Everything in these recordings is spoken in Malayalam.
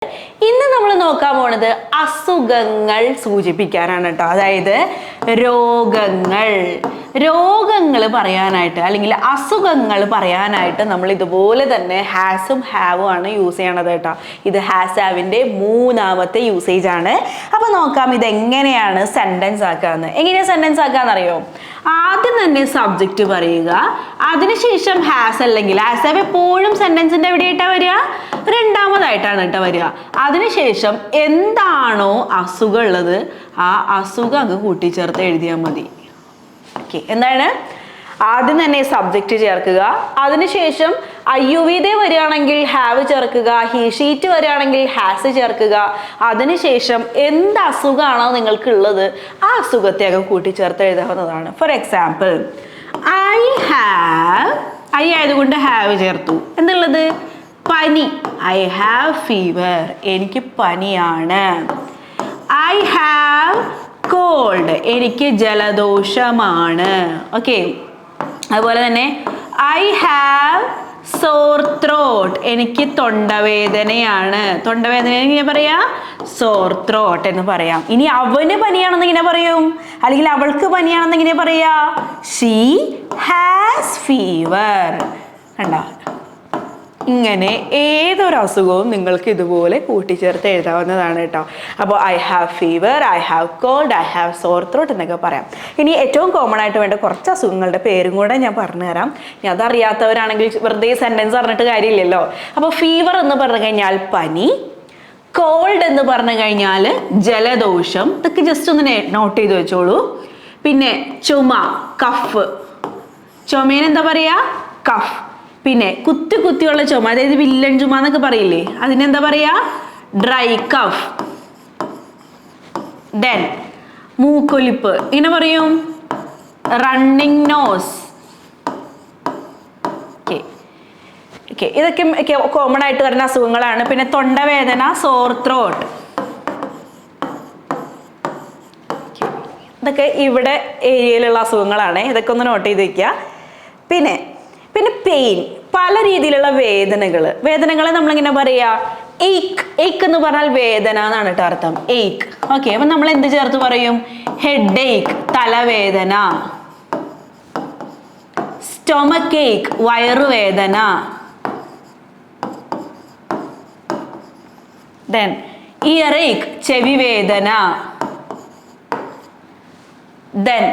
ഇന്ന് നമ്മൾ നോക്കാൻ പോണത് അസുഖങ്ങൾ സൂചിപ്പിക്കാനാണ് കേട്ടോ. അതായത് രോഗങ്ങൾ പറയാനായിട്ട് അല്ലെങ്കിൽ അസുഖങ്ങൾ പറയാനായിട്ട് നമ്മൾ ഇതുപോലെ തന്നെ ഹാസും ഹാവും ആണ് യൂസ് ചെയ്യണത് കേട്ടോ. ഇത് ഹാസ് ഹാവിൻ്റെ മൂന്നാമത്തെ യൂസേജ് ആണ്. അപ്പൊ നോക്കാം ഇത് എങ്ങനെയാണ് സെന്റൻസ് ആക്കാന്ന്. എങ്ങനെയാ സെന്റൻസ് ആക്കാന്നറിയോ? ആദ്യം തന്നെ സബ്ജക്റ്റ് പറയുക, അതിനുശേഷം ഹാസ് അല്ലെങ്കിൽ ഹാസ് ഹാവ് എപ്പോഴും സെന്റൻസിന്റെ എവിടെയായിട്ടാ വരിക? രണ്ടാമതായിട്ടാണ് കേട്ടോ വരിക. അതിനുശേഷം എന്താണോ അസുഖം ഉള്ളത് ആ അസുഖം അങ്ങ് കൂട്ടിച്ചേർത്ത് എഴുതിയാൽ മതി. ഓക്കെ, എന്താണ്? ആദ്യം തന്നെ സബ്ജക്റ്റ് ചേർക്കുക, അതിനുശേഷം അയ്യുവീതേ വരികയാണെങ്കിൽ ഹാവ് ചേർക്കുക, ഹി ഷീറ്റ് വരികയാണെങ്കിൽ ഹാസ് ചേർക്കുക, അതിനുശേഷം എന്ത് അസുഖമാണോ നിങ്ങൾക്ക് ഉള്ളത് ആ അസുഖത്തെ ഒക്കെ കൂട്ടിച്ചേർത്ത് എഴുതാവുന്നതാണ്. ഫോർ എക്സാമ്പിൾ, ഐ ആയതുകൊണ്ട് ഹാവ് ചേർത്തു. എന്നുള്ളത് പനി, ഐ ഹാവ് ഫീവർ, എനിക്ക് പനിയാണ്. ഐ ഹാവ് കോൾഡ്, എനിക്ക് ജലദോഷമാണ്. ഓക്കെ, അതുപോലെ തന്നെ ഐ ഹാവ് സോർ ത്രോട്ട്, എനിക്ക് തൊണ്ടവേദനയാണ്. തൊണ്ടവേദന ഇങ്ങനെ പറയാ സോർ ത്രോട്ട് എന്ന് പറയാം. ഇനി അവന് പനിയാണെന്ന് ഇങ്ങനെ പറയും, അല്ലെങ്കിൽ അവൾക്ക് പനിയാണെന്ന് ഇങ്ങനെ പറയാ ഷീ ഹാസ് ഫീവർ. കണ്ടോ? ഇങ്ങനെ ഏതൊരു അസുഖവും നിങ്ങൾക്ക് ഇതുപോലെ കൂട്ടിച്ചേർത്ത് എഴുതാവുന്നതാണ് കേട്ടോ. അപ്പോൾ I have fever, I have cold, I have sore throat എന്നൊക്കെ പറയാം. ഇനി ഏറ്റവും കോമൺ ആയിട്ട് വേണ്ട കുറച്ച് അസുഖങ്ങളുടെ പേരും കൂടെ ഞാൻ പറഞ്ഞുതരാം. ഇനി അതറിയാത്തവരാണെങ്കിൽ വെറുതെ സെന്റൻസ് പറഞ്ഞിട്ട് കാര്യമില്ലല്ലോ. അപ്പോൾ ഫീവർ എന്ന് പറഞ്ഞു കഴിഞ്ഞാൽ പനി, കോൾഡ് എന്ന് പറഞ്ഞു കഴിഞ്ഞാൽ ജലദോഷം. ഇതൊക്കെ ജസ്റ്റ് ഒന്ന് നോട്ട് ചെയ്ത് വെച്ചോളൂ. പിന്നെ ചുമ, കഫ്, ചുമേനെ എന്താ പറയാ? കഫ്. പിന്നെ കുത്തിയുള്ള ചുമ, അതായത് വില്ലൻ ചുമ എന്നൊക്കെ പറയില്ലേ, അതിനെന്താ പറയാ? Dry cough. ദെൻ മൂക്കൊലിപ്പ്, ഇങ്ങനെ പറയും റണ്ണിങ് നോസ്. ഓക്കെ, ഇതൊക്കെ കോമൺ ആയിട്ട് വരുന്ന അസുഖങ്ങളാണ്. പിന്നെ തൊണ്ടവേദന, സോർ ത്രോട്ട്, ഇതൊക്കെ ഇവിടെ ഏരിയയിലുള്ള അസുഖങ്ങളാണ്. ഇതൊക്കെ ഒന്ന് നോട്ട് ചെയ്ത് വെക്കുക. പിന്നെ പെയിൻ, പല രീതിയിലുള്ള വേദനകളെ നമ്മളിങ്ങനെ പറയാ എയ്ക്ക് എന്ന് പറഞ്ഞാൽ വേദന എന്നാണ് കേട്ടോ അർത്ഥം. എയ്ക്ക്. ഓക്കെ, അപ്പൊ നമ്മൾ എന്ത് ചേർത്ത് പറയും? ഹെഡ് എയ്ക്ക്, തലവേദന. സ്റ്റൊമക് എയ്ക്ക്, വയറുവേദന. ദെൻ ഇയർ എയ്ക്ക്, ചെവി വേദന. ദെൻ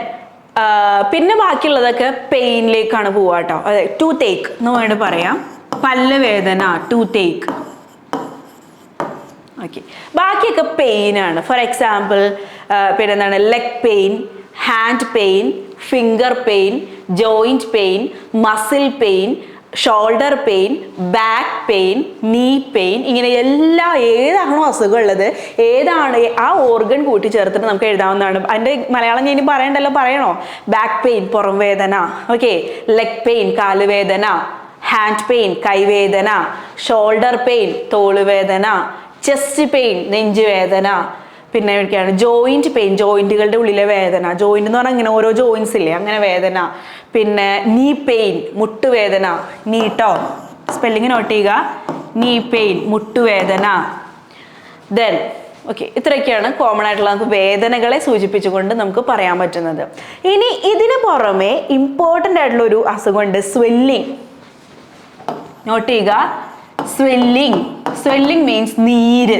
പിന്നെ ബാക്കിയുള്ളതൊക്കെ പെയിനിലേക്കാണ് പോവുക കേട്ടോ. അതായത് ടൂത്ത് ഏക്ക് എന്ന് വേണ്ടി പറയാം, പല്ല് വേദന, ടൂത്ത് ഏക്ക്. ഓക്കെ, ബാക്കിയൊക്കെ പെയിനാണ്. ഫോർ എക്സാമ്പിൾ പിന്നെ എന്താണ്? Leg pain, hand pain, finger pain, joint pain, muscle pain, shoulder pain, back pain, നീ പെയിൻ. ഇങ്ങനെ ഏതാണോ അസുഖം ഉള്ളത്, ഏതാണ് ആ ഓർഗൻ കൂട്ടിച്ചേർത്തിട്ട് നമുക്ക് എഴുതാവുന്നതാണ്. അതിൻ്റെ മലയാളം ഞാൻ പറയണ്ടല്ലോ, പറയണോ? ബാക്ക് പെയിൻ, പുറം വേദന. ഓക്കെ, ലെഗ് പെയിൻ, കാലുവേദന. ഹാൻഡ് പെയിൻ, കൈവേദന. ഷോൾഡർ പെയിൻ, തോളുവേദന. ചെസ്റ്റ് പെയിൻ, നെഞ്ചുവേദന. പിന്നെ എവിടെയാണ്? ജോയിന്റ് പെയിൻ, ജോയിന്റുകളുടെ ഉള്ളിലെ വേദന. ജോയിന്റ് എന്ന് പറഞ്ഞാൽ ഇങ്ങനെ ഓരോ ജോയിന്റ്സ് ഇല്ലേ, അങ്ങനെ വേദന. പിന്നെ നീ പെയിൻ, മുട്ടുവേദന. നീട്ടോ, സ്പെല്ലിങ് നോട്ട് ചെയ്യുക. നീ പെയിൻ, മുട്ടുവേദന. ദെൻ ഓക്കെ, ഇത്രയൊക്കെയാണ് കോമൺ ആയിട്ടുള്ള നമുക്ക് വേദനകളെ സൂചിപ്പിച്ചുകൊണ്ട് നമുക്ക് പറയാൻ പറ്റുന്നത്. ഇനി ഇതിന് പുറമെ ഇമ്പോർട്ടൻ്റ് ആയിട്ടുള്ള ഒരു അസുഖമുണ്ട്, സ്വെല്ലിങ്. നോട്ട് ചെയ്യുക, സ്വെല്ലിങ് മീൻസ് നീര്.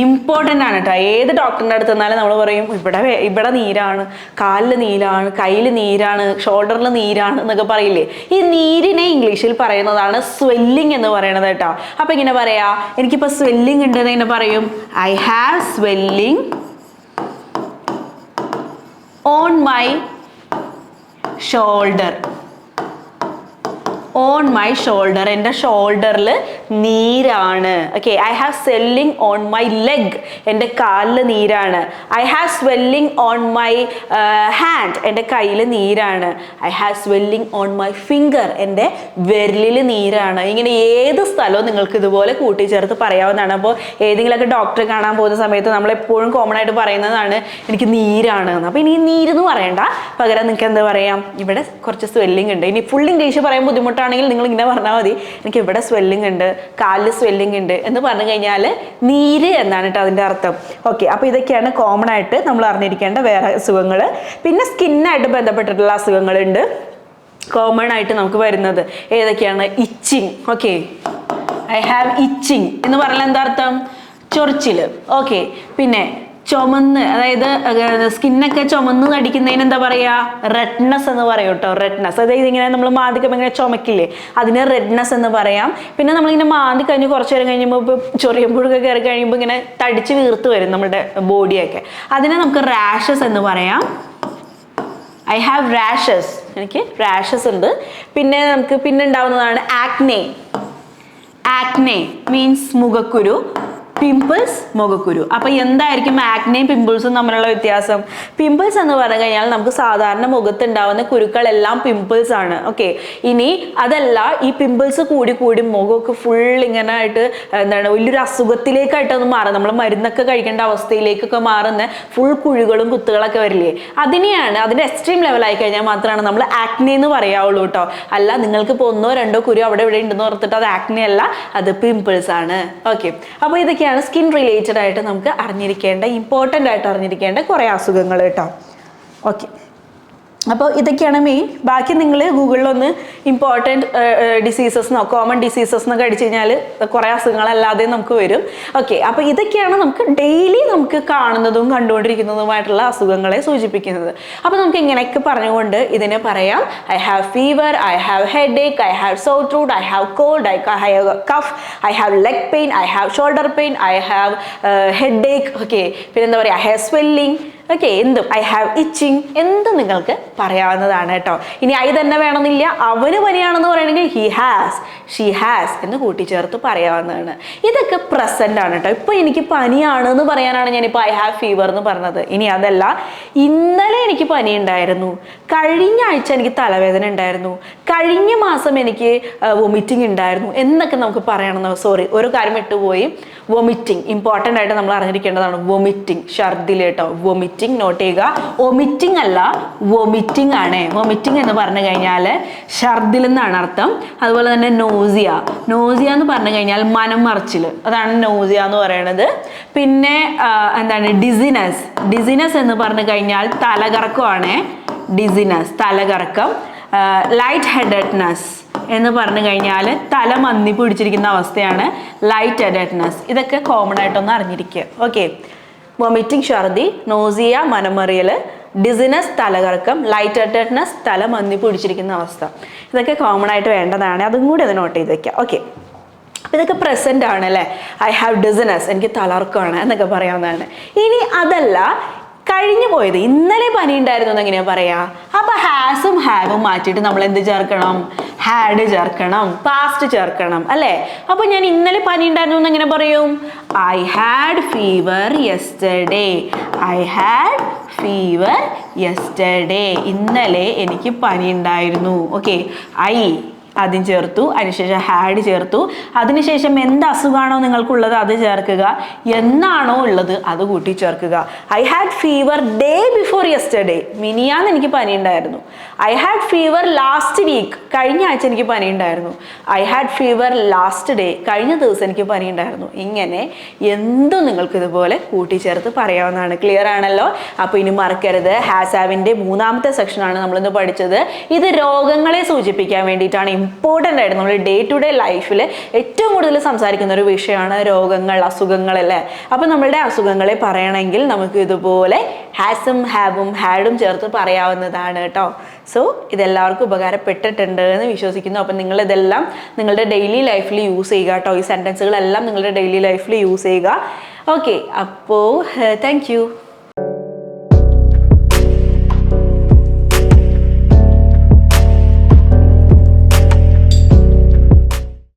ഇമ്പോർട്ടൻ്റ് ആണ് കേട്ടോ. ഏത് ഡോക്ടറിൻ്റെ അടുത്ത് നിന്നാലും നമ്മൾ പറയും ഇവിടെ നീരാണ്, കാലിൽ നീരാണ്, കയ്യിൽ നീരാണ്, ഷോൾഡറിൽ നീരാണ് എന്നൊക്കെ പറയില്ലേ. ഈ നീരിനെ ഇംഗ്ലീഷിൽ പറയുന്നതാണ് സ്വെല്ലിങ് എന്ന് പറയുന്നത് കേട്ടോ. അപ്പൊ ഇങ്ങനെ പറയാ, എനിക്കിപ്പോ സ്വെല്ലിങ് ഉണ്ട് എന്ന് ഇങ്ങനെ പറയും, I have swelling on my shoulder. On my shoulder, എൻ്റെ ഷോൾഡറിൽ നീരാണ്. Okay, I have swelling on my leg, എൻ്റെ കാലിൽ നീരാണ്. I have swelling on my hand, എൻ്റെ കയ്യിൽ നീരാണ്. I have swelling on my finger, എൻ്റെ വിരലിൽ നീരാണ്. ഇങ്ങനെ ഏത് സ്ഥലവും നിങ്ങൾക്ക് ഇതുപോലെ കൂട്ടിച്ചേർത്ത് പറയാവുന്നതാണ്. അപ്പോൾ ഏതെങ്കിലുമൊക്കെ ഡോക്ടറെ കാണാൻ പോകുന്ന സമയത്ത് നമ്മൾ എപ്പോഴും കോമൺ ആയിട്ട് പറയുന്നതാണ് എനിക്ക് നീരാണ്. അപ്പോൾ ഇനി നീരെന്ന് പറയണ്ട, പകരം നിങ്ങൾക്ക് എന്താ പറയാം, ഇവിടെ കുറച്ച് സ്വെല്ലിങ് ഉണ്ട്. ഇനി ഫുൾ ഇംഗ്ലീഷ് പറയാൻ ബുദ്ധിമുട്ടാണ് ബുദ്ധിമുട്ടാണെങ്കിൽ നിങ്ങൾ ഇങ്ങനെ പറഞ്ഞാൽ മതി, എനിക്ക് ഇവിടെ സ്വെല്ലിംഗ് ഉണ്ട്, കാലിൽ സ്വെല്ലിംഗ് ഉണ്ട് എന്ന് പറഞ്ഞു കഴിഞ്ഞാൽ നീര് എന്നാണ് കേട്ടോ അതിൻ്റെ അർത്ഥം. ഓക്കെ, അപ്പോൾ ഇതൊക്കെയാണ് കോമൺ ആയിട്ട് നമ്മൾ അറിഞ്ഞിരിക്കേണ്ട വേറെ അസുഖങ്ങൾ. പിന്നെ സ്കിന്നായിട്ട് ബന്ധപ്പെട്ടിട്ടുള്ള അസുഖങ്ങളുണ്ട് കോമൺ ആയിട്ട് നമുക്ക് വരുന്നത്. ഏതൊക്കെയാണ്? Itching. Okay, I have itching എന്ന് പറഞ്ഞാൽ എന്താ അർത്ഥം? ചൊറിച്ചിൽ. ഓക്കെ, പിന്നെ ചുമന്ന്, അതായത് സ്കിന്നൊക്കെ ചുമന്ന് നടിക്കുന്നതിന് എന്താ പറയുക? റെഡ്നെസ് എന്ന് പറയും കേട്ടോ. റെഡ്നെസ്, അതായത് ഇങ്ങനെ നമ്മൾ മാന്തിക്കുമ്പോൾ ഇങ്ങനെ ചുമക്കില്ലേ, അതിന് റെഡ്നെസ് എന്ന് പറയാം. പിന്നെ നമ്മളിങ്ങനെ മാന്തി കഴിഞ്ഞ് കുറച്ച് നേരം കഴിയുമ്പോൾ ഇപ്പോൾ ചൊറിയുമ്പോഴൊക്കെ കയറി കഴിയുമ്പോൾ ഇങ്ങനെ തടിച്ച് വീർത്ത് വരും നമ്മുടെ ബോഡിയൊക്കെ, അതിനെ നമുക്ക് റാഷസ് എന്ന് പറയാം. ഐ ഹാവ് റാഷസ്, എനിക്ക് റാഷസ് ഉണ്ട്. പിന്നെ നമുക്ക് പിന്നെ ഉണ്ടാവുന്നതാണ് ആക്നെ. ആക്നെ മീൻസ് മുഖക്കുരു, പിമ്പിൾസ് മുഖക്കുരു. അപ്പോൾ എന്തായിരിക്കും ആക്നെയും പിമ്പിൾസും തമ്മിലുള്ള വ്യത്യാസം? പിമ്പിൾസ് എന്ന് പറഞ്ഞു കഴിഞ്ഞാൽ നമുക്ക് സാധാരണ മുഖത്തുണ്ടാവുന്ന കുരുക്കളെല്ലാം പിമ്പിൾസ് ആണ്. ഓക്കെ, ഇനി അതല്ല, ഈ പിമ്പിൾസ് കൂടി കൂടി മുഖമൊക്കെ ഫുൾ ഇങ്ങനെ ആയിട്ട് എന്താണ് വലിയൊരു അസുഖത്തിലേക്കായിട്ടൊന്ന് മാറും, നമ്മൾ മരുന്നൊക്കെ കഴിക്കേണ്ട അവസ്ഥയിലേക്കൊക്കെ മാറുന്ന ഫുൾ കുഴികളും കുത്തുകളൊക്കെ വരില്ലേ, അതിനെയാണ്, അതിൻ്റെ എക്സ്ട്രീം ലെവലായി കഴിഞ്ഞാൽ മാത്രമാണ് നമ്മൾ ആക്നെ എന്ന് പറയാവുള്ളൂ കേട്ടോ. അല്ല നിങ്ങൾക്ക് ഇപ്പോൾ 1-2 കുരു അവിടെ ഇവിടെ ഉണ്ടെന്ന് ഓർത്തിട്ട് അത് ആക്നെ അല്ല, അത് പിമ്പിൾസ് ആണ്. ഓക്കെ, അപ്പോൾ ഇതൊക്കെയാണ് സ്കിൻ റിലേറ്റഡ് ആയിട്ട് നമുക്ക് അറിഞ്ഞിരിക്കേണ്ട, ഇമ്പോർട്ടൻ്റ് ആയിട്ട് അറിഞ്ഞിരിക്കേണ്ട കുറേ അസുഖങ്ങൾ കേട്ടോ. ഓക്കെ, അപ്പോൾ ഇതൊക്കെയാണ് മെയിൻ. ബാക്കി നിങ്ങൾ ഗൂഗിളിലൊന്ന് ഇമ്പോർട്ടൻറ്റ് ഡിസീസസ് കോമൺ ഡിസീസസ് എന്നൊക്കെ അടിച്ചു കഴിഞ്ഞാൽ കുറേ അസുഖങ്ങളല്ലാതെ നമുക്ക് വരും. ഓക്കെ, അപ്പോൾ ഇതൊക്കെയാണ് നമുക്ക് ഡെയിലി നമുക്ക് കാണുന്നതും കണ്ടുകൊണ്ടിരിക്കുന്നതുമായിട്ടുള്ള അസുഖങ്ങളെ സൂചിപ്പിക്കുന്നത്. അപ്പോൾ നമുക്ക് ഇങ്ങനെയൊക്കെ പറഞ്ഞുകൊണ്ട് ഇതിനെ പറയാം. I have fever, I have headache, I have sore throat, I have cold, I have cough, I have leg pain, I have shoulder pain, I have headache. Okay, പിന്നെ എന്താ പറയുക? I have swelling. ഓക്കെ, എന്തും ഐ ഹാവ് ഇച്ചിങ് എന്തും നിങ്ങൾക്ക് പറയാവുന്നതാണ് കേട്ടോ. ഇനി ഐ തന്നെ വേണമെന്നില്ല, അവന് പനിയാണെന്ന് പറയണമെങ്കിൽ ഹി ഹാസ്, ഷീ ഹാസ് എന്ന് കൂട്ടിച്ചേർത്ത് പറയാവുന്നതാണ്. ഇതൊക്കെ പ്രസന്റ് ആണ് കേട്ടോ. ഇപ്പോൾ എനിക്ക് പനിയാണ് എന്ന് പറയാനാണ് ഞാനിപ്പോൾ ഐ ഹാവ് ഫീവർ എന്ന് പറഞ്ഞത്. ഇനി അതല്ല, ഇന്നലെ എനിക്ക് പനി ഉണ്ടായിരുന്നു, കഴിഞ്ഞ ആഴ്ച എനിക്ക് തലവേദന ഉണ്ടായിരുന്നു, കഴിഞ്ഞ മാസം എനിക്ക് വൊമിറ്റിംഗ് ഉണ്ടായിരുന്നു എന്നൊക്കെ നമുക്ക് പറയണമെന്ന്. സോറി, ഒരു കാര്യം വിട്ടുപോയി. വൊമിറ്റിംഗ് ഇമ്പോർട്ടൻ്റ് ആയിട്ട് നമ്മൾ അറിഞ്ഞിരിക്കേണ്ടതാണ്. വൊമിറ്റിംഗ്, ഛർദിൽ കേട്ടോ. വൊമിറ്റിംഗ് നോട്ട് ചെയ്യുക. വൊമിറ്റിംഗ് അല്ല, വൊമിറ്റിംഗ് ആണ്. വൊമിറ്റിംഗ് എന്ന് പറഞ്ഞു കഴിഞ്ഞാൽ ഛർദിൽ എന്നാണ് അർത്ഥം. അതുപോലെ തന്നെ നോസിയ, നോസിയ എന്ന് പറഞ്ഞു കഴിഞ്ഞാൽ മനം മറിച്ചിൽ, അതാണ് നോസിയ എന്ന് പറയുന്നത്. പിന്നെ എന്താണ്? ഡിസിനസ്. ഡിസിനസ് എന്ന് പറഞ്ഞു കഴിഞ്ഞാൽ തലകറക്കമാണ്. ഡിസിനസ്, തലകറക്കം. ലൈറ്റ് ഹെഡഡ്നെസ് എന്ന് പറഞ്ഞു കഴിഞ്ഞാൽ തല മന്തി പിടിച്ചിരിക്കുന്ന അവസ്ഥയാണ് ലൈറ്റ് ഹെഡഡ്നെസ്. ഇതൊക്കെ കോമൺ ആയിട്ടൊന്ന് അറിഞ്ഞിരിക്കുക. ഓക്കെ, വൊമിറ്റിംഗ്, ഛർദി, നോസിയ മനമറിയൽ, ഡിസിനസ് തലകറക്കം, ലൈറ്റ് ഹെഡഡ്നെസ് തല മന്തി പിടിച്ചിരിക്കുന്ന അവസ്ഥ. ഇതൊക്കെ കോമൺ ആയിട്ട് വേണ്ടതാണ്, അതും കൂടി അത് നോട്ട് ചെയ്ത് വെക്കുക. ഓക്കെ, അപ്പോൾ ഇതൊക്കെ പ്രസൻ്റ് ആണ് അല്ലേ. ഐ ഹാവ് ഡിസിനസ്, എനിക്ക് തലകറക്കമാണ് എന്നൊക്കെ പറയാവുന്നതാണ്. ഇനി അതല്ല, കഴിഞ്ഞു പോയത്, ഇന്നലെ പനി ഉണ്ടായിരുന്നു എന്ന് എങ്ങനെയാ പറയാ? അപ്പൊ ഹാസും ഹാവും മാറ്റിയിട്ട് നമ്മൾ എന്ത് ചേർക്കണം? ഹാഡ് ചേർക്കണം, പാസ്റ്റ് ചേർക്കണം അല്ലേ. അപ്പൊ ഞാൻ ഇന്നലെ പനി ഉണ്ടായിരുന്നു എന്ന് എങ്ങനെ പറയും? I had fever yesterday. I had fever yesterday, ഇന്നലെ എനിക്ക് പനി ഉണ്ടായിരുന്നു. ഓക്കെ, ഐ ആദ്യം ചേർത്തു, അതിനുശേഷം ഹാഡ് ചേർത്തു, അതിനുശേഷം എന്ത് അസുഖമാണോ നിങ്ങൾക്കുള്ളത് അത് ചേർക്കുക, എന്നാണോ ഉള്ളത് അത് കൂട്ടി ചേർക്കുക. I had fever day before yesterday, മിനിയാന്ന് എനിക്ക് പനി ഉണ്ടായിരുന്നു. I had fever last week, കഴിഞ്ഞ ആഴ്ച എനിക്ക് പനി ഉണ്ടായിരുന്നു. I had fever last day, കഴിഞ്ഞ ദിവസം എനിക്ക് പനി ഉണ്ടായിരുന്നു. ഇങ്ങനെ എന്തും നിങ്ങൾക്ക് ഇതുപോലെ കൂട്ടിച്ചേർത്ത് പറയാവുന്നതാണ്. ക്ലിയർ ആണല്ലോ? അപ്പോൾ ഇനി മറക്കരുത്, ഹാസ് ഹാവിൻ്റെ 3ാമത്തെ സെക്ഷനാണ് നമ്മളിന്ന് പഠിച്ചത്. ഇത് രോഗങ്ങളെ സൂചിപ്പിക്കാൻ വേണ്ടിയിട്ടാണ്. ഇമ്പോർട്ടൻ്റ് ആയിട്ട് നമ്മൾ ഡേ ടു ഡേ ലൈഫിൽ ഏറ്റവും കൂടുതൽ സംസാരിക്കുന്ന ഒരു വിഷയമാണ് രോഗങ്ങൾ, അസുഖങ്ങൾ അല്ലേ. അപ്പോൾ നമ്മളുടെ അസുഖങ്ങളെ പറയണമെങ്കിൽ നമുക്ക് ഇതുപോലെ ഹാസും ഹാവും ഹാഡും ചേർത്ത് പറയാവുന്നതാണ് കേട്ടോ. സോ ഇതെല്ലാവർക്കും ഉപകാരപ്പെട്ടിട്ടുണ്ട് എന്ന് വിശ്വസിക്കുന്നു. അപ്പം നിങ്ങളിതെല്ലാം നിങ്ങളുടെ ഡെയിലി ലൈഫിൽ യൂസ് ചെയ്യുക കേട്ടോ. ഈ സെൻറ്റൻസുകളെല്ലാം നിങ്ങളുടെ ഡെയിലി ലൈഫിൽ യൂസ് ചെയ്യുക. ഓക്കെ, അപ്പോൾ താങ്ക് യു.